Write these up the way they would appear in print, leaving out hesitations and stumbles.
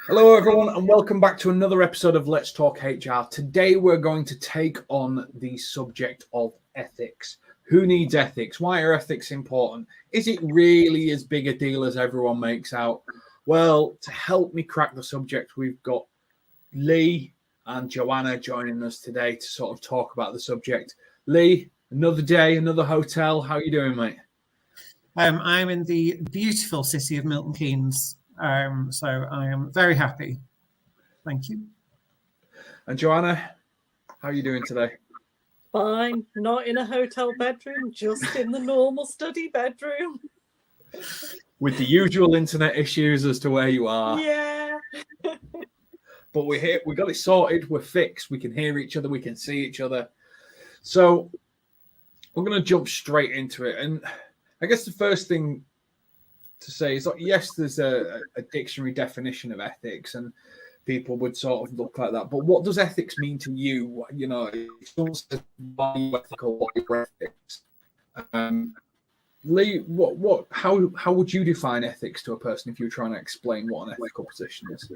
Hello, everyone, and welcome back to another episode of Let's Talk HR. Today, we're going to take on the subject of ethics. Who needs ethics? Why are ethics important? Is it really as big a deal as everyone makes out? Well, to help me crack the subject, we've got Lee and Joanna joining us today to sort of talk about the subject. Lee, another day, another hotel. How are you doing, mate? I'm in the beautiful city of Milton Keynes. So I am very happy. Thank you. And Joanna, how are you doing today? Fine. Not in a hotel bedroom, just in the normal study bedroom. With the usual internet issues as to where you are. Yeah. But we're here. We got it sorted. We're fixed. We can hear each other. We can see each other. So we're going to jump straight into it. And I guess the first thing to say is, like, yes, there's a dictionary definition of ethics, and people would sort of look like that. But what does ethics mean to you? You know, if someone says, "Why are you ethical? What are ethics?" Lee, how would you define ethics to a person if you were trying to explain what an ethical position is?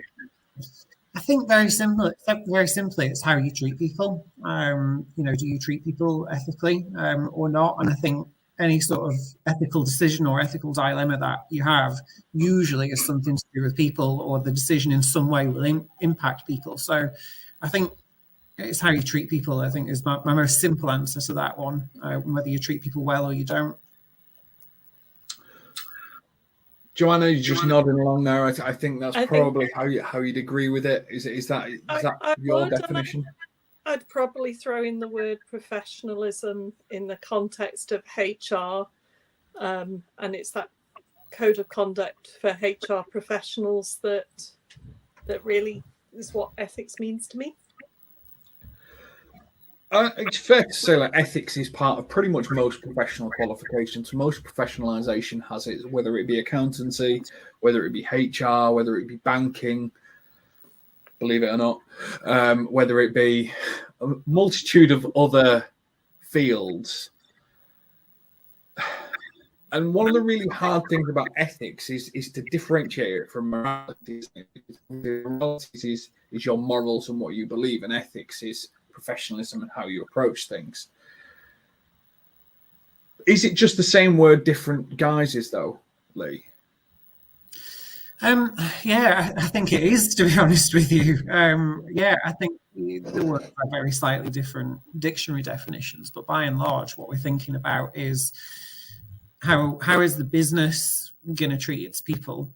I think very simply, it's how you treat people. Do you treat people ethically or not? And I think any sort of ethical decision or ethical dilemma that you have usually is something to do with people, or the decision in some way will impact people. So I think it's how you treat people, I think, is my most simple answer to that one, whether you treat people well or you don't. Joanna, you're just nodding along there. I think that's probably how you'd agree with it. Is that your definition? I'd probably throw in the word professionalism in the context of HR, and it's that code of conduct for HR professionals that really is what ethics means to me. It's fair to say that ethics is part of pretty much most professional qualifications. Most professionalization has it, whether it be accountancy, whether it be HR, whether it be banking, believe it or not, whether it be a multitude of other fields. And one of the really hard things about ethics is to differentiate it from morality. Morality is your morals and what you believe, and ethics is professionalism and how you approach things. Is it just the same word, different guises, though, Lee? Yeah, I think it is, to be honest with you. I think the words are very slightly different dictionary definitions, but by and large, what we're thinking about is how is the business going to treat its people,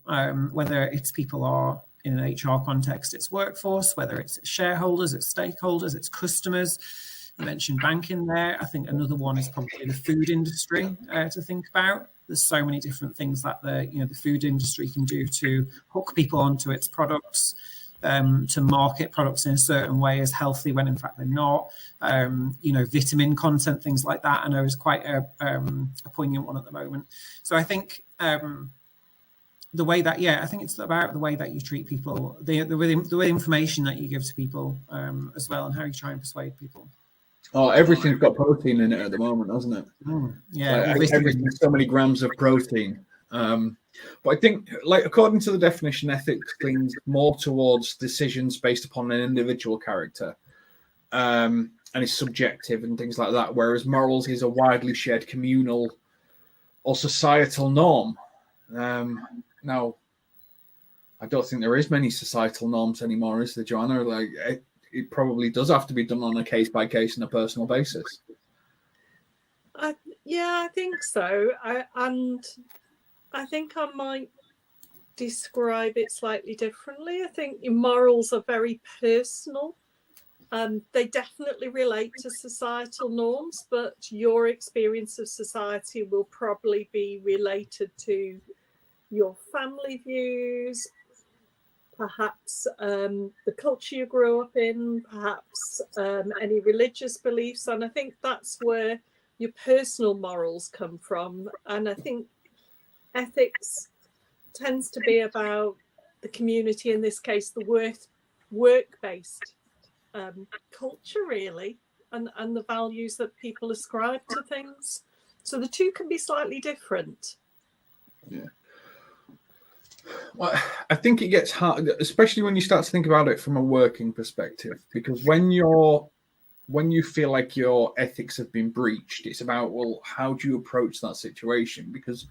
whether its people are in an HR context, its workforce, whether it's its shareholders, its stakeholders, its customers. You mentioned banking there. I think another one is probably the food industry to think about. There's so many different things that the food industry can do to hook people onto its products, to market products in a certain way as healthy when in fact they're not. Vitamin content, things like that, I know is quite a poignant one at the moment. So I think the way that, I think it's about the way that you treat people, the way information that you give to people as well, and how you try and persuade people. Oh, everything's got protein in it at the moment, hasn't it? Everything's so many grams of protein. But I think, according to the definition, ethics leans more towards decisions based upon an individual character, and is subjective and things like that. Whereas morals is a widely shared communal or societal norm. Now, I don't think there is many societal norms anymore, is there, Joanna? It probably does have to be done on a case-by-case and a personal basis. I think so. I think I might describe it slightly differently. I think your morals are very personal. They definitely relate to societal norms, but your experience of society will probably be related to your family views, perhaps the culture you grew up in, perhaps any religious beliefs. And I think that's where your personal morals come from. And I think ethics tends to be about the community, in this case, the work-based culture, really, and the values that people ascribe to things. So the two can be slightly different. Yeah. Well, I think it gets hard, especially when you start to think about it from a working perspective, because when you feel like your ethics have been breached, it's about, well, how do you approach that situation? Because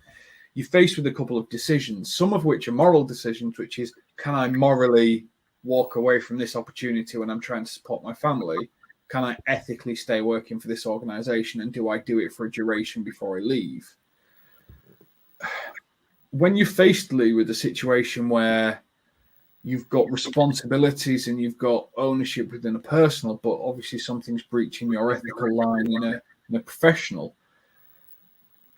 you're faced with a couple of decisions, some of which are moral decisions, which is, can I morally walk away from this opportunity when I'm trying to support my family? Can I ethically stay working for this organization? And do I do it for a duration before I leave? When you're faced, Lee, with a situation where you've got responsibilities and you've got ownership within a personal, but obviously something's breaching your ethical line in a professional,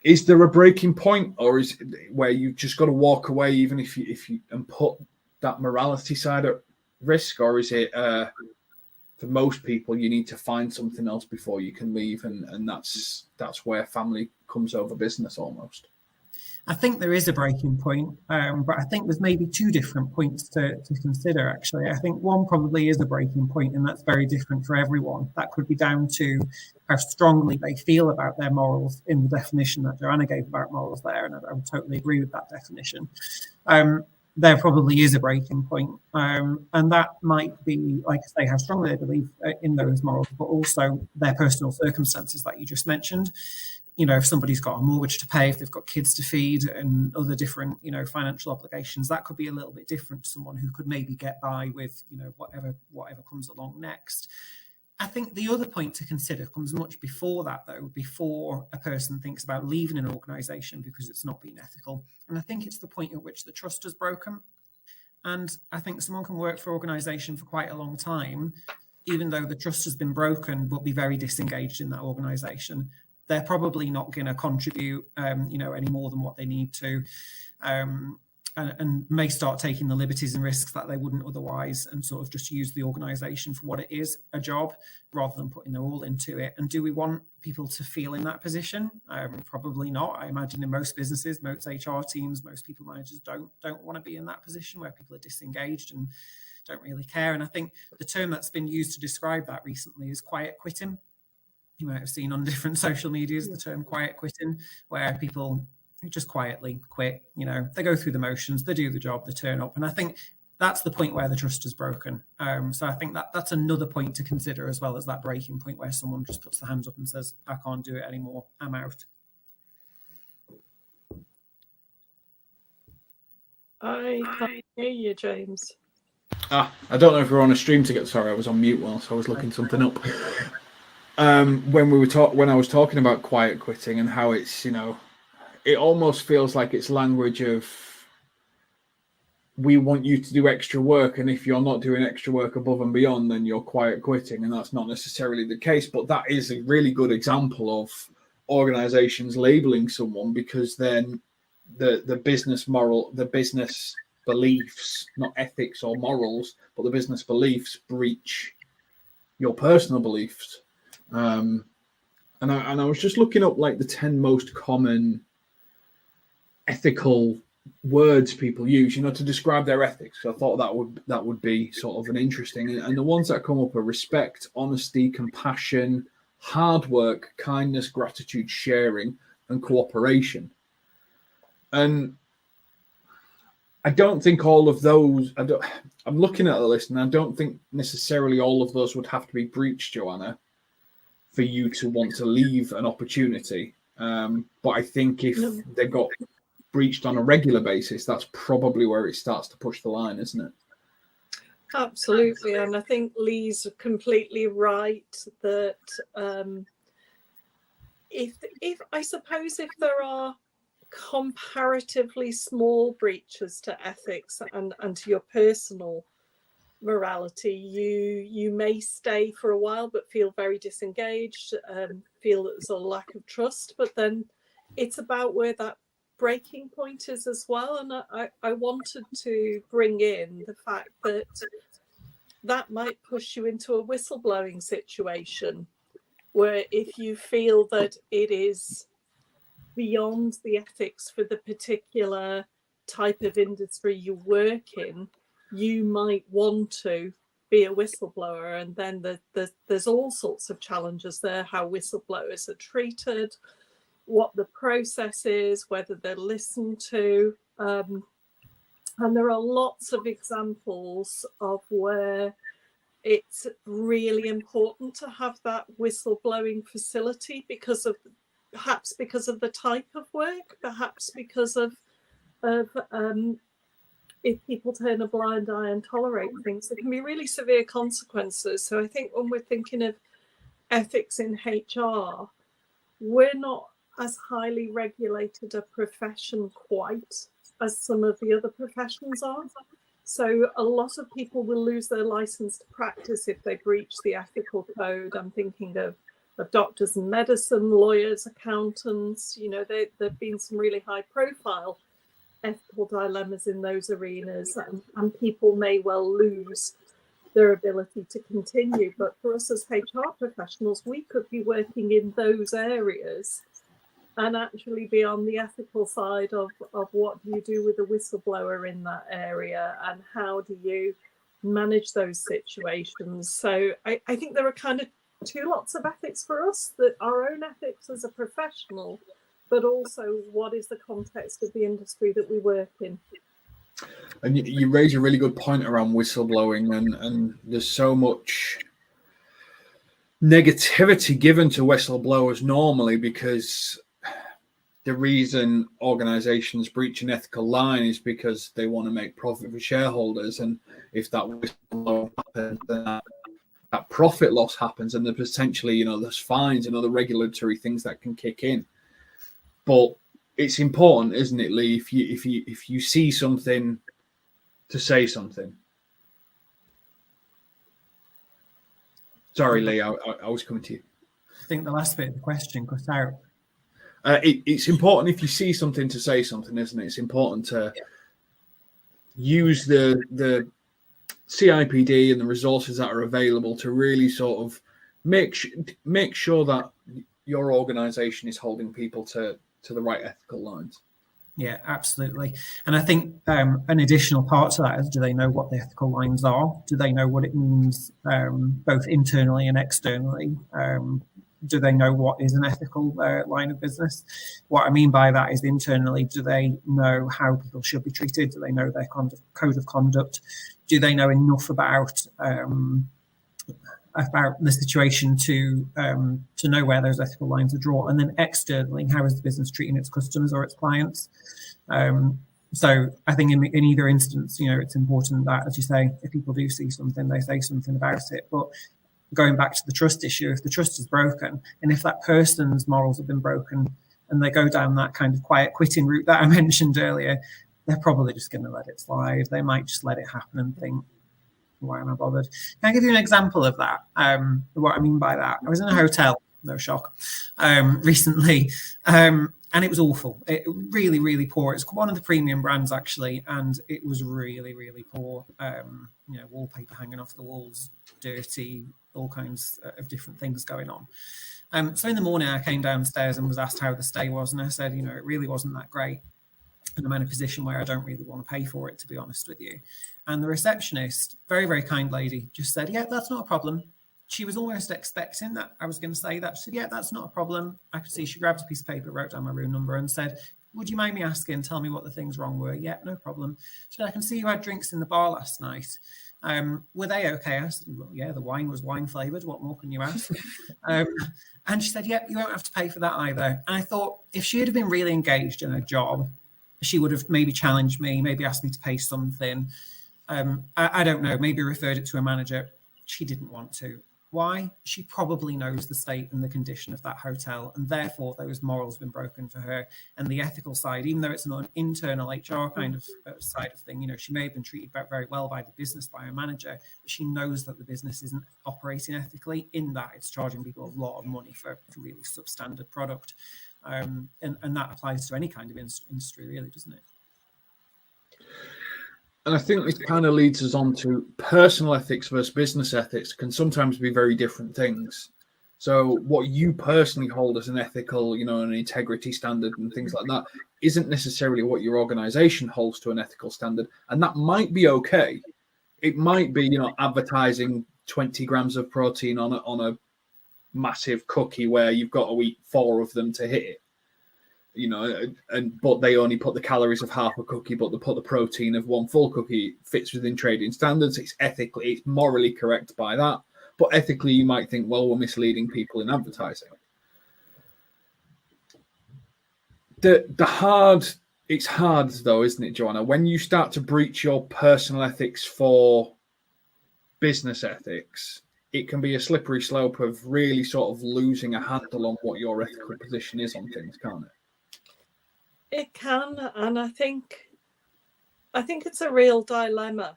is there a breaking point, or is it where you've just got to walk away even if you and put that morality side at risk? Or is it for most people you need to find something else before you can leave, and that's where family comes over business almost? I think there is a breaking point, but I think there's maybe two different points to consider, actually. I think one probably is a breaking point, and that's very different for everyone. That could be down to how strongly they feel about their morals in the definition that Joanna gave about morals there, and I would totally agree with that definition. There probably is a breaking point, and that might be, like I say, how strongly they believe in those morals, but also their personal circumstances, like you just mentioned. If somebody's got a mortgage to pay, if they've got kids to feed and other different, financial obligations, that could be a little bit different to someone who could maybe get by with, whatever comes along next. I think the other point to consider comes much before that, though, before a person thinks about leaving an organisation because it's not been ethical. And I think it's the point at which the trust is broken. And I think someone can work for an organisation for quite a long time, even though the trust has been broken, but be very disengaged in that organisation. They're probably not going to contribute, any more than what they need to, and may start taking the liberties and risks that they wouldn't otherwise, and sort of just use the organisation for what it is, a job, rather than putting their all into it. And do we want people to feel in that position? Probably not. I imagine in most businesses, most HR teams, most people managers don't want to be in that position where people are disengaged and don't really care. And I think the term that's been used to describe that recently is quiet quitting. You might have seen on different social medias the term quiet quitting, where people just quietly quit. They go through the motions, they do the job, they turn up. And I think that's the point where the trust is broken. So I think that's another point to consider, as well as that breaking point where someone just puts their hands up and says, I can't do it anymore, I'm out. I can't hear you, James. I don't know if we're on a stream together. Sorry, I was on mute whilst I was looking something up. When I was talking about quiet quitting and how it's, it almost feels like it's language of, we want you to do extra work, and if you're not doing extra work above and beyond, then you're quiet quitting, and that's not necessarily the case. But that is a really good example of organizations labeling someone, because then the business beliefs, not ethics or morals, but the business beliefs breach your personal beliefs. And I was just looking up like the 10 most common ethical words people use, to describe their ethics. So I thought that would be sort of an interesting. And the ones that come up are respect, honesty, compassion, hard work, kindness, gratitude, sharing, and cooperation. And I don't think all of those. I'm looking at the list, and I don't think necessarily all of those would have to be breached, Joanna, for you to want to leave an opportunity. But I think if they got breached on a regular basis, that's probably where it starts to push the line, isn't it? Absolutely. And I think Lee's completely right that if I suppose if there are comparatively small breaches to ethics and to your personal morality, you may stay for a while but feel very disengaged, feel that there's a lack of trust. But then it's about where that breaking point is as well. And I wanted to bring in the fact that might push you into a whistleblowing situation, where if you feel that it is beyond the ethics for the particular type of industry you work in, you might want to be a whistleblower. And then there's all sorts of challenges there, how whistleblowers are treated, what the process is, whether they're listened to. And there are lots of examples of where it's really important to have that whistleblowing facility perhaps because of the type of work, perhaps because of if people turn a blind eye and tolerate things, there can be really severe consequences. So I think when we're thinking of ethics in HR, we're not as highly regulated a profession quite as some of the other professions are. So a lot of people will lose their license to practice if they breach the ethical code. I'm thinking of doctors in medicine, lawyers, accountants. You know, there've been some really high profile ethical dilemmas in those arenas, and people may well lose their ability to continue. But for us as HR professionals, we could be working in those areas and actually be on the ethical side of what do you do with a whistleblower in that area, and how do you manage those situations. So I think there are kind of two lots of ethics for us, that our own ethics as a professional, but also what is the context of the industry that we work in. And you raise a really good point around whistleblowing, and there's so much negativity given to whistleblowers normally, because the reason organizations breach an ethical line is because they want to make profit for shareholders. And if that whistleblower happens, then that profit loss happens, and there's potentially, there's fines and other regulatory things that can kick in. But it's important, isn't it, Lee, if you see something, to say something. Sorry, Lee, I was coming to you. I think the last bit of the question cut out. It's important, if you see something, to say something, isn't it? It's important to use the CIPD and the resources that are available to really sort of make sure that your organization is holding people to the right ethical lines. Yeah, absolutely. And I think an additional part to that is, do they know what the ethical lines are? Do they know what it means both internally and externally? Do they know what is an ethical line of business? What I mean by that is, internally, do they know how people should be treated? Do they know their code of conduct? Do they know enough about the situation to know where those ethical lines are drawn? And then externally, how is the business treating its customers or its clients? So I think in either instance, it's important that, as you say, if people do see something, they say something about it. But going back to the trust issue, if the trust is broken, and if that person's morals have been broken, and they go down that kind of quiet quitting route that I mentioned earlier, they're probably just going to let it slide. They might just let it happen and think, why am I bothered? Can I give you an example of that? What I mean by that, I was in a hotel, no shock, recently, and it was awful. It really, really poor. It's one of the premium brands, actually, and it was really, really poor. Wallpaper hanging off the walls, dirty, all kinds of different things going on. So in the morning, I came downstairs and was asked how the stay was, and I said, it really wasn't that great. And I'm in a position where I don't really want to pay for it, to be honest with you. And the receptionist, very, very kind lady, just said, yeah, that's not a problem. She was almost expecting that I was going to say that. She said, yeah, that's not a problem. I could see she grabbed a piece of paper, wrote down my room number and said, would you mind me asking, tell me what the things wrong were? Yeah, no problem. She said, I can see you had drinks in the bar last night. Were they okay? I said, well, yeah, the wine was wine flavored. What more can you ask? And she said, yeah, you won't have to pay for that either. And I thought, if she had been really engaged in her job, she would have maybe challenged me, maybe asked me to pay something. I don't know, maybe referred it to a manager. She didn't want to. Why? She probably knows the state and the condition of that hotel, and therefore those morals have been broken for her. And the ethical side, even though it's an internal HR kind of side of thing, she may have been treated very well by the business, by a manager, but she knows that the business isn't operating ethically, in that it's charging people a lot of money for a really substandard product. And that applies to any kind of industry, really, doesn't it? And I think this kind of leads us on to personal ethics versus business ethics can sometimes be very different things. So what you personally hold as an ethical, an integrity standard and things like that isn't necessarily what your organization holds to an ethical standard. And that might be okay. It might be, advertising 20 grams of protein on a massive cookie where you've got to eat 4 of them to hit it. but they only put the calories of half a cookie, but they put the protein of one full cookie. It fits within trading standards. It's morally correct by that. But ethically, you might think, well, we're misleading people in advertising. It's hard though, isn't it, Joanna? When you start to breach your personal ethics for business ethics, it can be a slippery slope of really sort of losing a handle on what your ethical position is on things, can't it? It can, and I think it's a real dilemma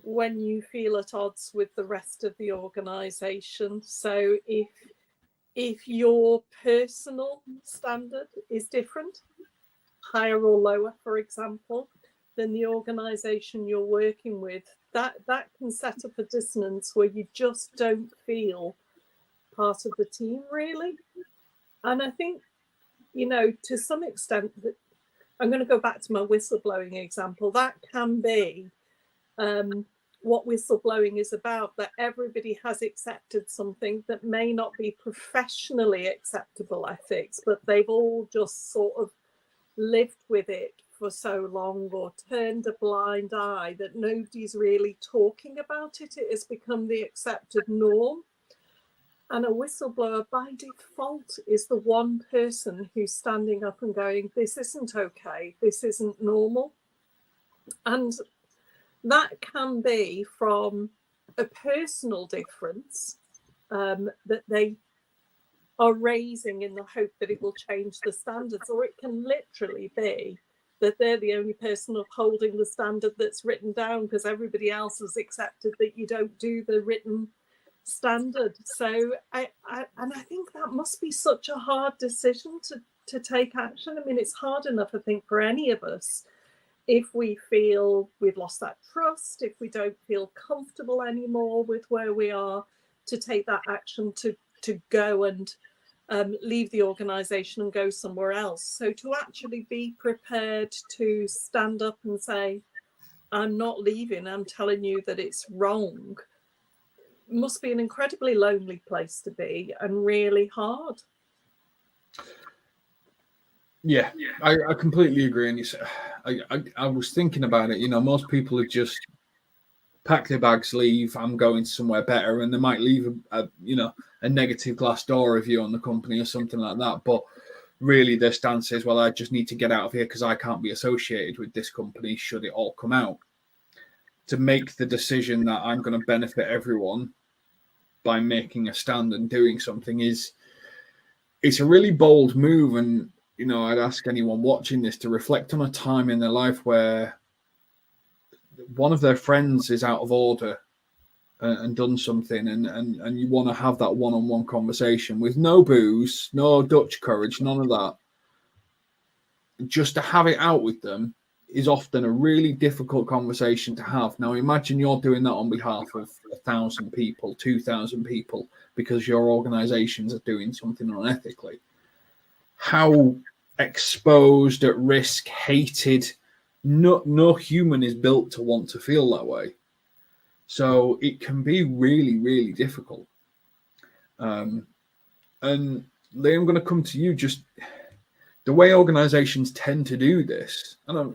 when you feel at odds with the rest of the organization. So if your personal standard is different, higher or lower, for example, than the organization you're working with, that can set up a dissonance where you just don't feel part of the team, really. And I think, to some extent, that I'm going to go back to my whistleblowing example. That can be what whistleblowing is about, that everybody has accepted something that may not be professionally acceptable ethics, but they've all just sort of lived with it for so long, or turned a blind eye, that nobody's really talking about it. It has become the accepted norm. And a whistleblower by default is the one person who's standing up and going, this isn't okay, this isn't normal. And that can be from a personal difference that they are raising in the hope that it will change the standards, or it can literally be that they're the only person upholding the standard that's written down because everybody else has accepted that you don't do the written standard. So I think that must be such a hard decision to take action. I mean, it's hard enough, I think, for any of us if we feel we've lost that trust, if we don't feel comfortable anymore with where we are, to take that action to go and leave the organization and go somewhere else. So to actually be prepared to stand up and say, I'm not leaving, I'm telling you that it's wrong, must be an incredibly lonely place to be and really hard. Yeah, I completely agree. And I was thinking about it. Most people would just pack their bags, leave. I'm going somewhere better, and they might leave a negative Glassdoor review on the company or something like that. But really, their stance is, well, I just need to get out of here because I can't be associated with this company should it all come out. To make the decision that I'm going to benefit everyone by making a stand and doing something it's a really bold move. And I'd ask anyone watching this to reflect on a time in their life where one of their friends is out of order and done something, and you want to have that one-on-one conversation with no booze, no Dutch courage, none of that. Just to have it out with them is often a really difficult conversation to have. Now, imagine you're doing that on behalf of 1,000 people, 2,000 people, because your organizations are doing something unethically. How exposed, at risk, hated, no human is built to want to feel that way. So it can be really, really difficult. And Lee, I'm going to come to you. Just the way organizations tend to do this, and I'm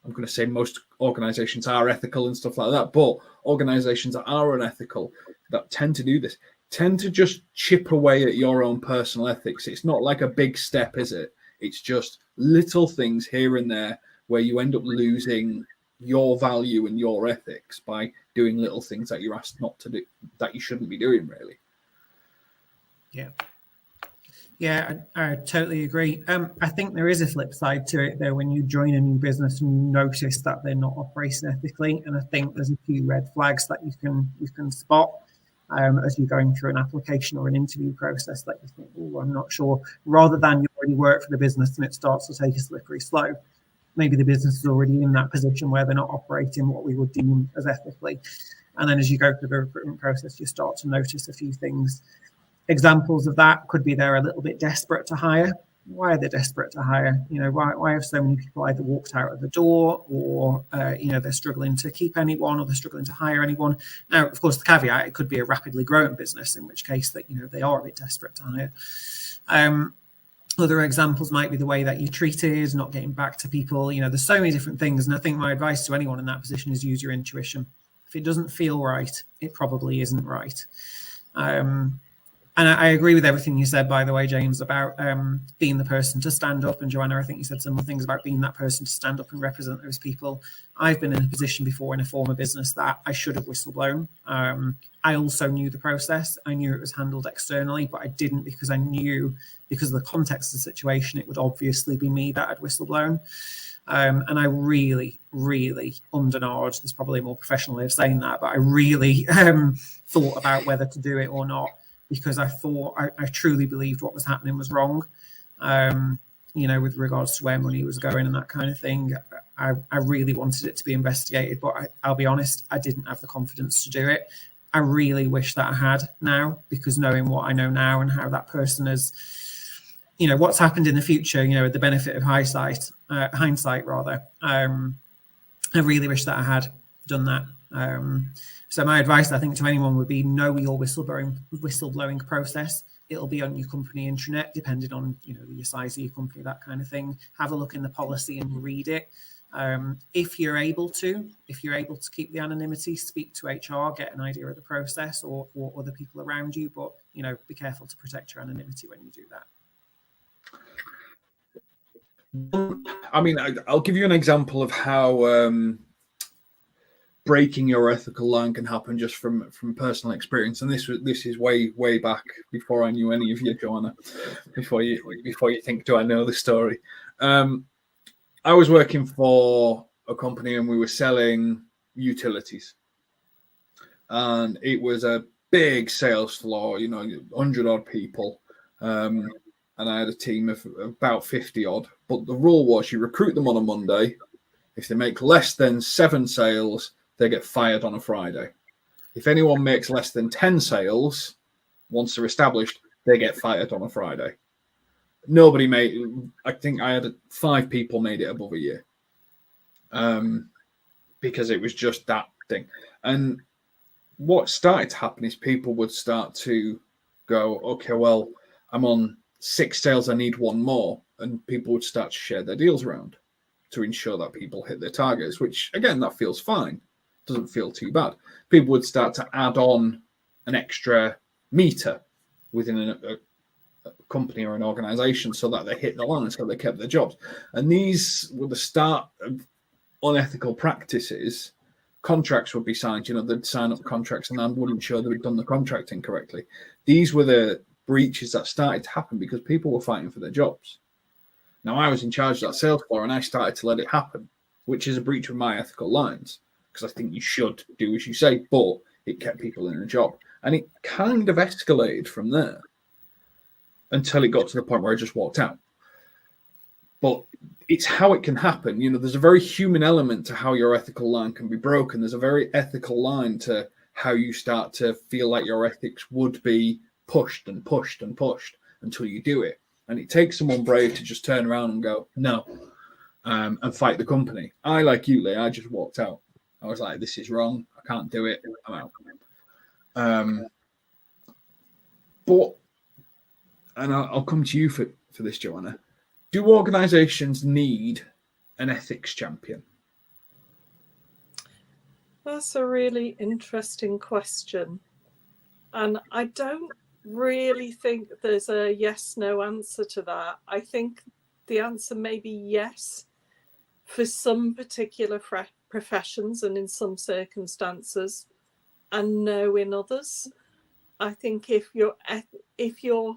going to say most organizations are ethical and stuff like that, but organizations that are unethical, that tend to do this, tend to just chip away at your own personal ethics. It's not like a big step, is it? It's just little things here and there where you end up losing your value and your ethics by doing little things that you're asked not to do, that you shouldn't be doing, really. Yeah, I totally agree. I think there is a flip side to it, though, when you join a new business and you notice that they're not operating ethically. And I think there's a few red flags that you can spot as you're going through an application or an interview process that you think, oh, I'm not sure, rather than you already work for the business and it starts to take a slippery slope. Maybe the business is already in that position where they're not operating what we would deem as ethically. And then as you go through the recruitment process, you start to notice a few things. Examples of that could be they're a little bit desperate to hire. Why are they desperate to hire? Why have so many people either walked out of the door, or they're struggling to keep anyone, or they're struggling to hire anyone. Now, of course, the caveat, it could be a rapidly growing business, in which case that they are a bit desperate to hire. Other examples might be the way that you're treated, not getting back to people. There's so many different things. And I think my advice to anyone in that position is use your intuition. If it doesn't feel right, it probably isn't right. And I agree with everything you said, by the way, James, about being the person to stand up. And Joanna, I think you said similar things about being that person to stand up and represent those people. I've been in a position before in a former business that I should have whistleblown. I also knew the process. I knew it was handled externally, but I didn't because I knew, because of the context of the situation, it would obviously be me that had whistleblown. And I really, really undernard, there's probably a more professional way of saying that, but I really thought about whether to do it or not, because I thought, I truly believed what was happening was wrong, with regards to where money was going and that kind of thing. I really wanted it to be investigated, but I'll be honest, I didn't have the confidence to do it. I really wish that I had now, because knowing what I know now and how that person has, what's happened in the future, with the benefit of hindsight, rather. I really wish that I had done that. So my advice, I think, to anyone would be know your whistleblowing process. It'll be on your company intranet, depending on your size of your company, that kind of thing. Have a look in the policy and read it. If you're able to keep the anonymity, speak to HR, get an idea of the process or other people around you. But be careful to protect your anonymity when you do that. I mean, I'll give you an example of how breaking your ethical line can happen just from personal experience. And this is way back before I knew any of you, Joanna. Before you think, do I know the story? I was working for a company and we were selling utilities, and it was a big sales floor, 100 odd people, and I had a team of about 50 odd. But the rule was you recruit them on a Monday. If they make less than 7 sales, they get fired on a Friday. If anyone makes less than 10 sales, once they're established, they get fired on a Friday. Nobody made, I think I had 5 people made it above a year, because it was just that thing. And what started to happen is people would start to go, okay, well, I'm on 6 sales, I need 1 more. And people would start to share their deals around to ensure that people hit their targets, which, again, that feels fine. Doesn't feel too bad. People would start to add on an extra meter within a company or an organization so that they hit the line, so they kept their jobs. And these were the start of unethical practices. Contracts would be signed, they'd sign up contracts and I wouldn't show they'd done the contracting correctly. These were the breaches that started to happen because people were fighting for their jobs. Now, I was in charge of that sales floor and I started to let it happen, which is a breach of my ethical lines, because I think you should do as you say, but it kept people in a job. And it kind of escalated from there until it got to the point where I just walked out. But it's how it can happen. There's a very human element to how your ethical line can be broken. There's a very ethical line to how you start to feel like your ethics would be pushed and pushed and pushed until you do it. And it takes someone brave to just turn around and go, no, and fight the company. I, like you, Lee, I just walked out. I was like, this is wrong. I can't do it. I'm out. But, and I'll come to you for this, Joanna. Do organizations need an ethics champion? That's a really interesting question. And I don't really think there's a yes/no answer to that. I think the answer may be yes for some particular professions and in some circumstances, and no in others. I think if your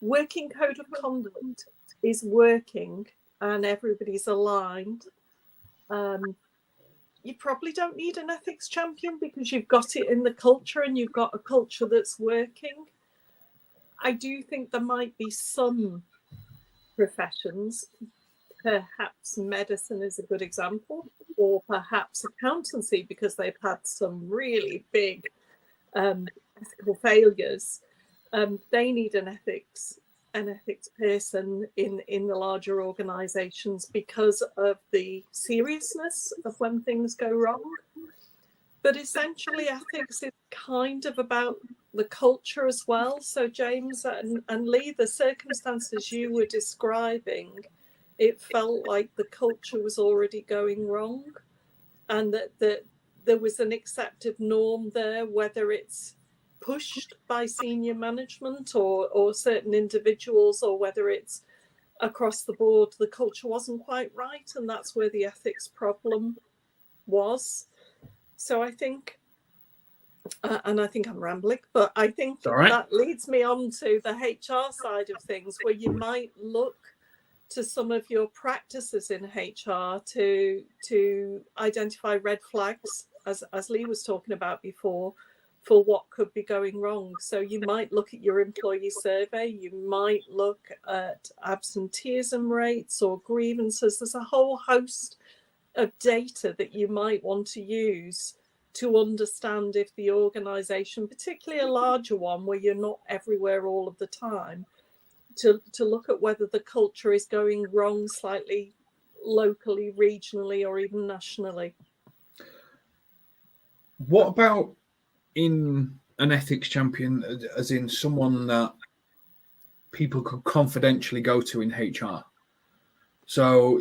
working code of conduct is working and everybody's aligned, you probably don't need an ethics champion because you've got it in the culture and you've got a culture that's working. I do think there might be some professions, perhaps medicine is a good example, or perhaps accountancy, because they've had some really big ethical failures. They need an ethics person in the larger organizations because of the seriousness of when things go wrong. But essentially, ethics is kind of about the culture as well. So James and Lee, the circumstances you were describing, it felt like the culture was already going wrong, and that there was an accepted norm there, whether it's pushed by senior management or certain individuals, or whether it's across the board, the culture wasn't quite right, and that's where the ethics problem was. So I think, and I think I'm rambling, but I think that leads me on to the HR side of things, where you might look to some of your practices in HR to identify red flags, as Lee was talking about before, for what could be going wrong. So you might look at your employee survey, you might look at absenteeism rates or grievances. There's a whole host of data that you might want to use to understand if the organisation, particularly a larger one where you're not everywhere all of the time, to look at whether the culture is going wrong slightly locally, regionally, or even nationally. What about in an ethics champion, as in someone that people could confidentially go to in HR? So,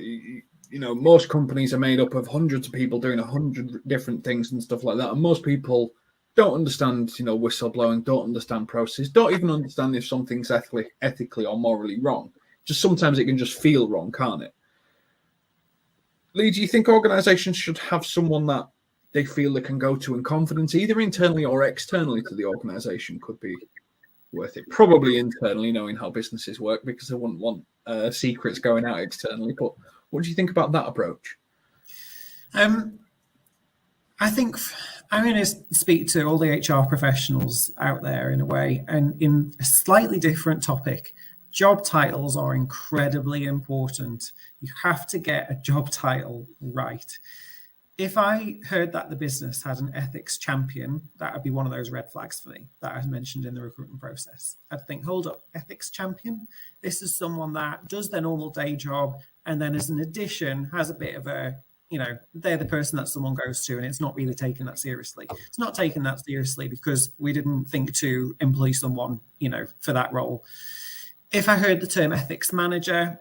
most companies are made up of hundreds of people doing 100 different things and stuff like that. And most people don't understand, whistleblowing, don't understand process, don't even understand if something's ethically or morally wrong. Just sometimes it can just feel wrong, can't it? Lee, do you think organizations should have someone that they feel they can go to in confidence, either internally or externally to the organization, could be worth it? Probably internally, knowing how businesses work, because they wouldn't want secrets going out externally. But what do you think about that approach? I think I'm going to speak to all the HR professionals out there in a way, and in a slightly different topic. Job titles are incredibly important. You have to get a job title right. If I heard that the business had an ethics champion, that would be one of those red flags for me that I mentioned in the recruitment process. I'd think, hold up, ethics champion? This is someone that does their normal day job, and then as an addition has a bit of a, they're the person that someone goes to, and it's not really taken that seriously. It's not taken that seriously because we didn't think to employ someone, for that role. If I heard the term ethics manager,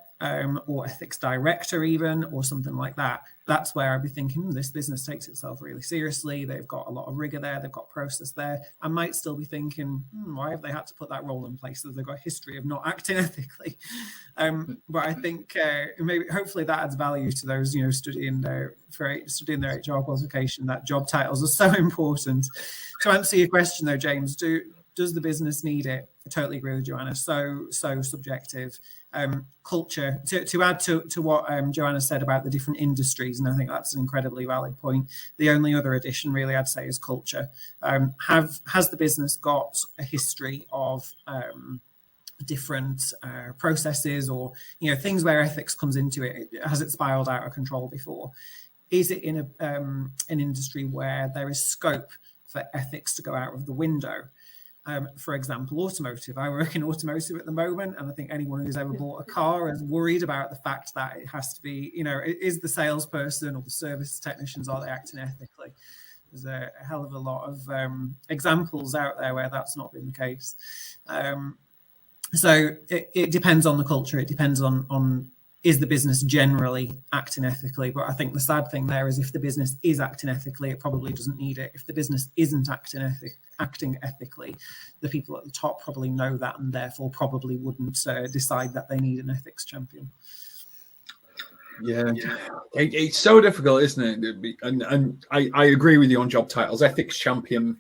or ethics director even, or something like that, that's where I'd be thinking, this business takes itself really seriously. They've got a lot of rigor there. They've got process there. I might still be thinking, why have they had to put that role in place? So they've got a history of not acting ethically. But I think maybe hopefully that adds value to those, studying their HR qualification, that job titles are so important. To answer your question though, James, does the business need it? I totally agree with Joanna. So subjective. Culture, to add to what Joanna said about the different industries, and I think that's an incredibly valid point. The only other addition really I'd say is culture. Has the business got a history of different processes or things where ethics comes into it? Has it spiraled out of control before? Is it in an industry where there is scope for ethics to go out of the window? For example, automotive. I work in automotive at the moment, and I think anyone who's ever bought a car is worried about the fact that it has to be, is the salesperson or the service technicians, are they acting ethically? There's a hell of a lot of examples out there where that's not been the case. So it depends on the culture. It depends on is the business generally acting ethically? But I think the sad thing there is if the business is acting ethically, it probably doesn't need it. If the business isn't acting ethically, the people at the top probably know that and therefore probably wouldn't decide that they need an ethics champion. Yeah, it's so difficult, isn't it? And I agree with you on job titles. Ethics champion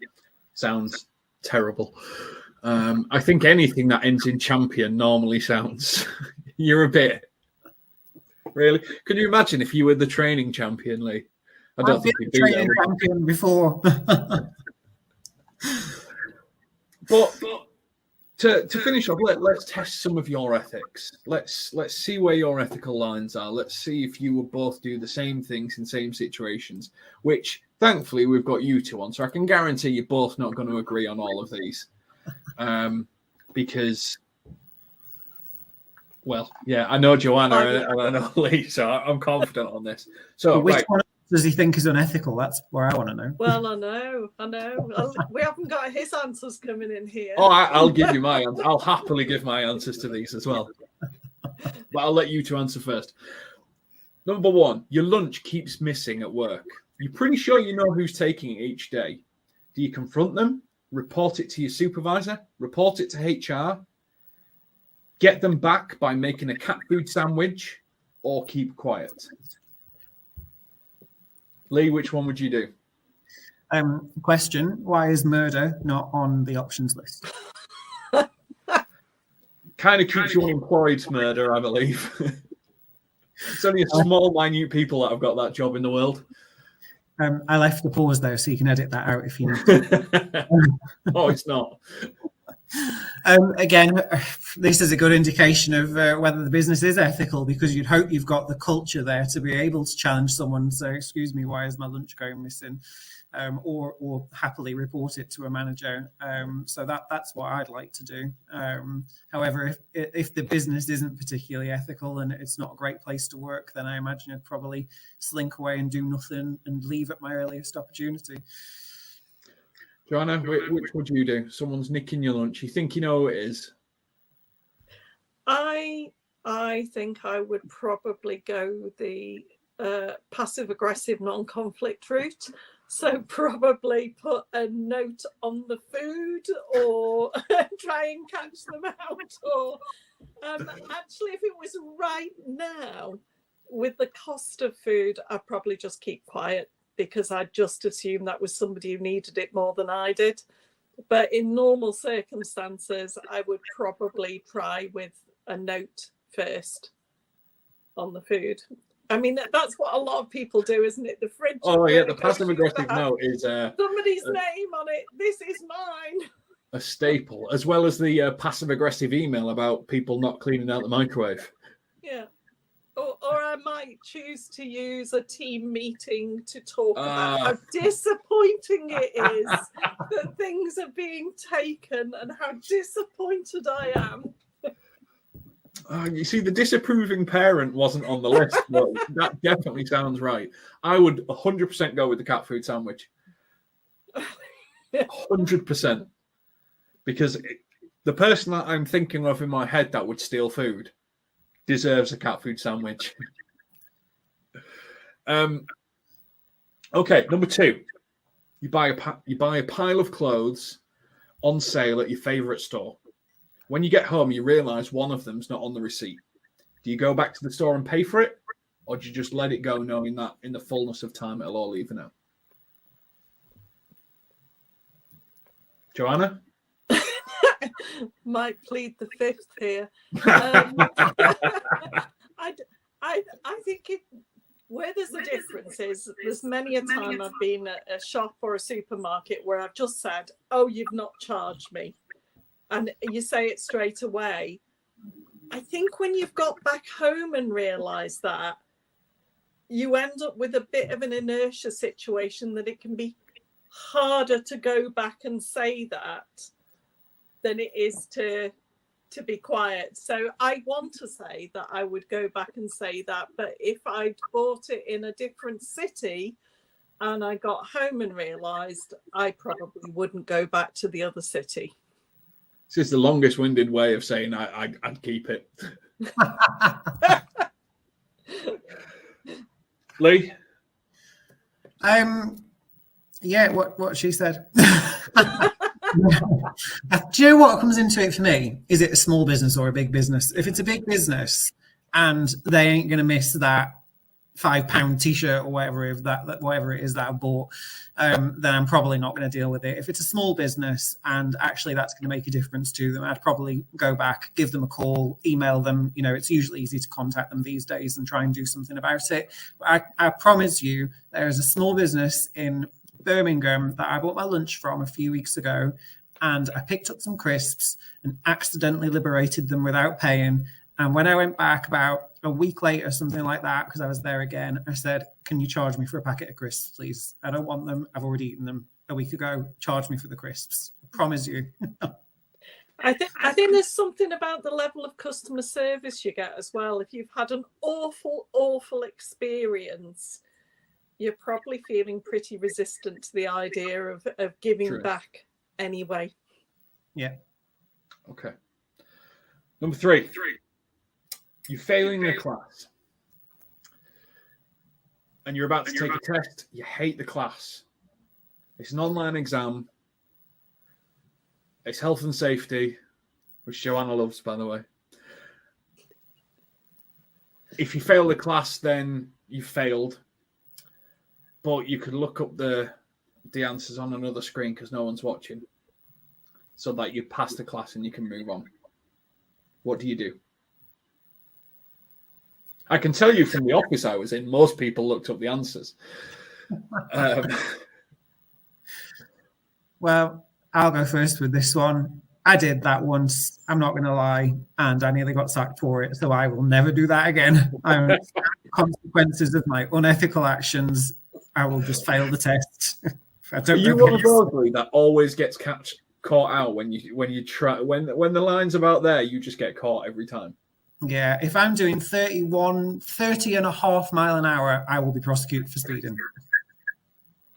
sounds terrible. I think anything that ends in champion normally sounds you're a bit. Really? Can you imagine if you were the training champion, Lee? I don't think you'd be training champion before. But to finish off, let's test some of your ethics. Let's see where your ethical lines are. Let's see if you would both do the same things in same situations, which thankfully we've got you two on. So I can guarantee you're both not going to agree on all of these. Because... Well, yeah, I know Joanna and I know Lee, so I'm confident on this. So, which one does he think is unethical? That's where I want to know. Well, I know. We haven't got his answers coming in here. Oh, I'll give you my answer. I'll happily give my answers to these as well. But I'll let you two answer first. Number one, your lunch keeps missing at work. You're pretty sure you know who's taking it each day. Do you confront them, report it to your supervisor, report it to HR, get them back by making a cat food sandwich, or keep quiet? Lee, which one would you do? Question, why is murder not on the options list? Kind of keeps you unemployed, murder, I believe. It's only a small, minute people that have got that job in the world. I left the pause though, so you can edit that out if you need to. Oh, it's not. Again, this is a good indication of whether the business is ethical, because you'd hope you've got the culture there to be able to challenge someone. So, excuse me, why is my lunch going missing? Or happily report it to a manager. So that's what I'd like to do. However, if the business isn't particularly ethical and it's not a great place to work, then I imagine I'd probably slink away and do nothing and leave at my earliest opportunity. Joanna, which would you do? Someone's nicking your lunch. You think you know who it is? I think I would probably go the passive-aggressive non-conflict route. So probably put a note on the food or try and catch them out. Or actually, if it was right now, with the cost of food, I'd probably just keep quiet, because I'd just assume that was somebody who needed it more than I did. But in normal circumstances, I would probably try with a note first on the food. I mean, that's what a lot of people do, isn't it? The fridge. Oh, yeah, the passive-aggressive note is... somebody's name on it. This is mine. A staple, as well as the passive-aggressive email about people not cleaning out the microwave. Yeah. Or I might choose to use a team meeting to talk about how disappointing it is that things are being taken and how disappointed I am. You see, the disapproving parent wasn't on the list, but that definitely sounds right. I would 100% go with the cat food sandwich. 100%. Because the person that I'm thinking of in my head that would steal food deserves a cat food sandwich. Okay, number two. You buy a pile of clothes on sale at your favourite store. When you get home, you realise one of them's not on the receipt. Do you go back to the store and pay for it? Or do you just let it go, knowing that in the fullness of time it'll all even out? Joanna? Might plead the fifth here. I think where there's a difference is there's many a time I've been at a shop or a supermarket where I've just said, oh, you've not charged me. And you say it straight away. I think when you've got back home and realised that, you end up with a bit of an inertia situation that it can be harder to go back and say that than it is to be quiet. So I want to say that I would go back and say that, but if I'd bought it in a different city and I got home and realised, I probably wouldn't go back to the other city. This is the longest-winded way of saying I'd keep it. Lee? Yeah, what she said. Do you know what comes into it for me? Is it a small business or a big business? If it's a big business and they ain't going to miss that £5 t-shirt or whatever it is that I bought, then I'm probably not going to deal with it. If it's a small business and actually that's going to make a difference to them, I'd probably go back, give them a call, email them. You know, it's usually easy to contact them these days and try and do something about it. But I promise you, there is a small business in Birmingham that I bought my lunch from a few weeks ago, and I picked up some crisps and accidentally liberated them without paying. And when I went back about a week later, something like that, because I was there again, I said, can you charge me for a packet of crisps, please? I don't want them. I've already eaten them a week ago. Charge me for the crisps. I promise you. I think there's something about the level of customer service you get as well. If you've had an awful experience, you're probably feeling pretty resistant to the idea of giving True. back anyway. Yeah. Okay. Number 3. You're failing the class. And you're about to take a test. You hate the class. It's an online exam. It's health and safety, which Joanna loves, by the way. If you fail the class, then you failed. But you could look up the answers on another screen because no one's watching, so that you pass the class and you can move on. What do you do? I can tell you from the office I was in, most people looked up the answers. Well, I'll go first with this one. I did that once, I'm not going to lie, and I nearly got sacked for it, so I will never do that again. Consequences of my unethical actions, I will just fail the test. Are you one of those that always gets caught out when you try when the line's about there, you just get caught every time? Yeah, if I'm doing 30 and a half mile an hour, I will be prosecuted for speeding.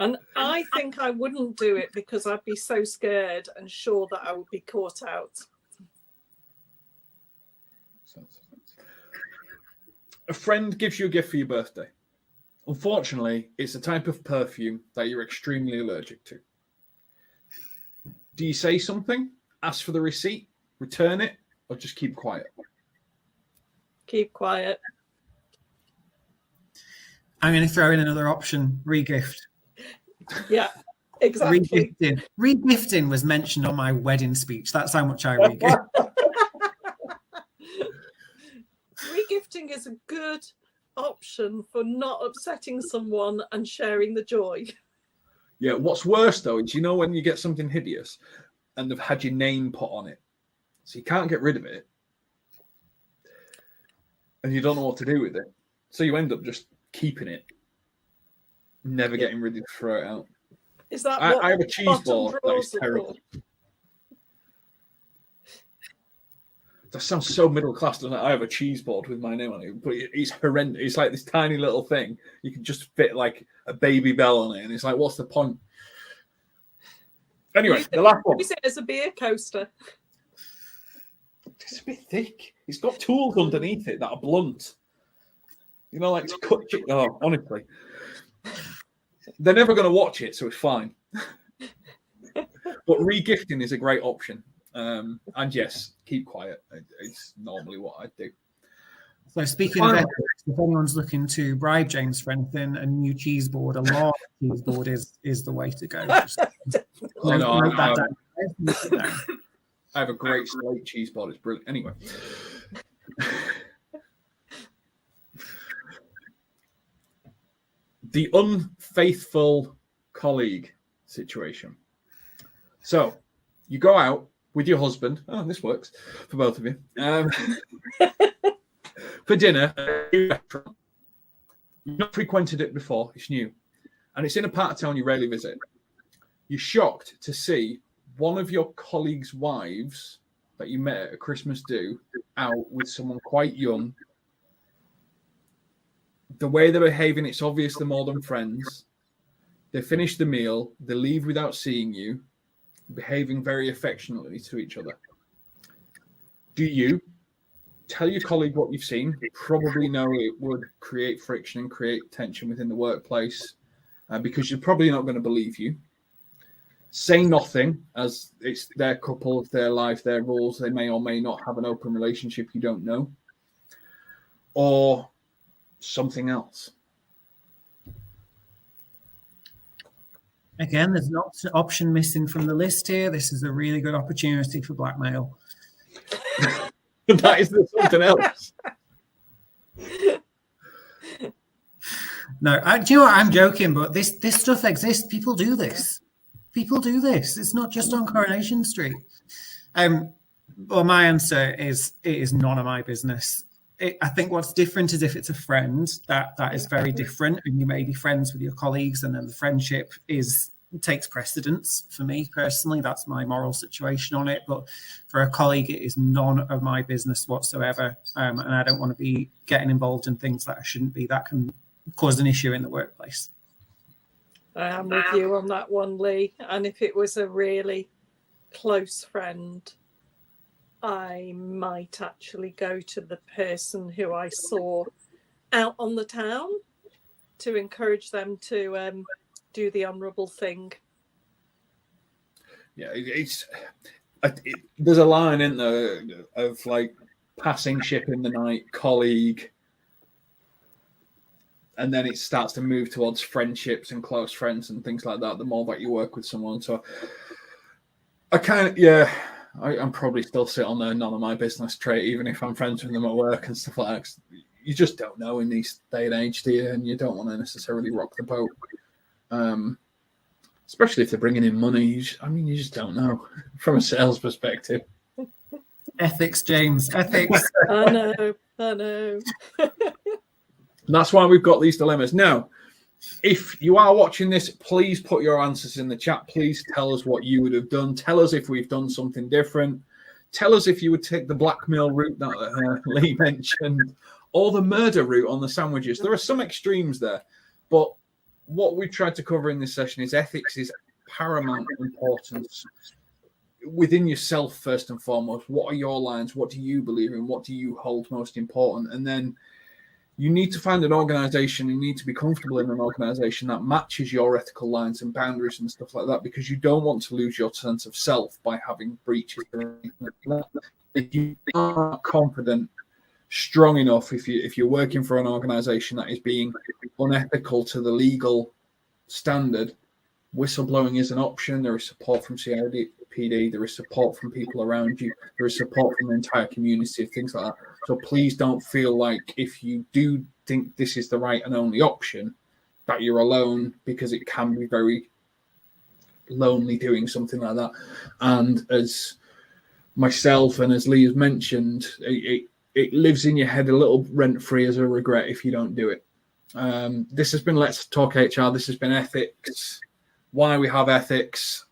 And I think I wouldn't do it because I'd be so scared and sure that I would be caught out. A friend gives you a gift for your birthday. Unfortunately, it's a type of perfume that you're extremely allergic to. Do you say something, ask for the receipt, return it, or just keep quiet? Keep quiet. I'm going to throw in another option, regift. Yeah, exactly. Regifting was mentioned on my wedding speech. That's how much I regift. Regifting is a good option for not upsetting someone and sharing the joy. Yeah, what's worse though is, you know, when you get something hideous and they've had your name put on it, so you can't get rid of it and you don't know what to do with it, so you end up just keeping it, never getting ready to throw it out. Is that I have a cheese board that is terrible. That sounds so middle class, doesn't it? I have a cheese board with my name on it, but it's horrendous. It's like this tiny little thing. You can just fit like a baby bell on it, and it's like, what's the point? Anyway, the last one. Use it as a beer coaster. It's a bit thick. It's got tools underneath it that are blunt. You know, like to cut it. Oh, honestly. They're never going to watch it, so it's fine. But regifting is a great option. And yes, keep quiet. It's normally what I do. So speaking of ethics, if anyone's looking to bribe James for anything, a new cheese board, a large cheese board is the way to go. I have a great slate cheese board. It's brilliant. Anyway. The unfaithful colleague situation. So you go out with your husband. Oh, this works for both of you. For dinner. You've not frequented it before. It's new. And it's in a part of town you rarely visit. You're shocked to see one of your colleagues' wives that you met at a Christmas do out with someone quite young. The way they're behaving, it's obvious they're more than friends. They finish the meal. They leave without seeing you, behaving very affectionately to each other. Do you tell your colleague what you've seen? You probably know it would create friction and create tension within the workplace because you're probably not going to believe you. Say nothing, as it's their couple, their life, their rules. They may or may not have an open relationship. You don't know. Or something else. Again, there's an option missing from the list here. This is a really good opportunity for blackmail. That is something else. No, do you know what? I'm joking, but this stuff exists. People do this. It's not just on Coronation Street. Well, my answer is it is none of my business. I think what's different is if it's a friend, that is very different, and you may be friends with your colleagues, and then the friendship takes precedence. For me personally, that's my moral situation on it. But for a colleague, it is none of my business whatsoever, and I don't want to be getting involved in things that I shouldn't be. That can cause an issue in the workplace. I am with you on that one, Lee. And if it was a really close friend, I might actually go to the person who I saw out on the town to encourage them to do the honourable thing. Yeah, there's a line in there of like passing ship in the night, colleague, and then it starts to move towards friendships and close friends and things like that. The more that you work with someone, so I'm probably still sit on the none of my business trait, even if I'm friends with them at work and stuff like that. You just don't know in these day and age, do you? And you don't want to necessarily rock the boat. Especially if they're bringing in money. You just don't know from a sales perspective. Ethics, James. Ethics. I know. That's why we've got these dilemmas. Now, if you are watching this, please put your answers in the chat. Please tell us what you would have done. Tell us if we've done something different. Tell us if you would take the blackmail route that Lee mentioned, or the murder route on the sandwiches. There are some extremes there, but what we tried to cover in this session is ethics is paramount importance within yourself, first and foremost. What are your lines? What do you believe in? What do you hold most important? And then you need to find an organization. You need to be comfortable in an organization that matches your ethical lines and boundaries and stuff like that, because you don't want to lose your sense of self by having breaches. If you are confident, strong enough, if you're working for an organization that is being unethical to the legal standard, whistleblowing is an option. There is support from CIPD. There is support from people around you. There is support from the entire community, things like that. So please don't feel like if you do think this is the right and only option, that you're alone, because it can be very lonely doing something like that. And as myself and as Lee has mentioned, it lives in your head a little rent-free as a regret if you don't do it. This has been Let's Talk HR. This has been ethics, why we have ethics.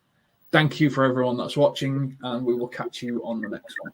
Thank you for everyone that's watching, and we will catch you on the next one.